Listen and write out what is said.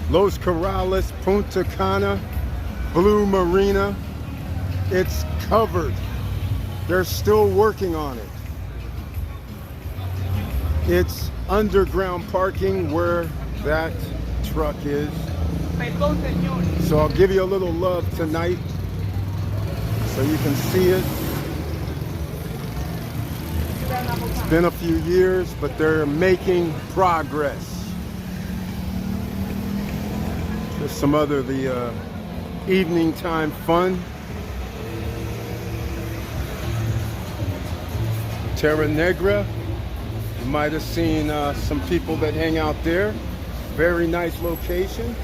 Los Corrales, PuntaCana, Blumarina. It's covered. They're still working on it. It's underground parking where that truck is. So I'll give you a little love tonight so you can see it. It's been a few years, but they're making progress. There's some other evening time fun. Terra Negra. You might have seen some people that hang out there. Very nice location.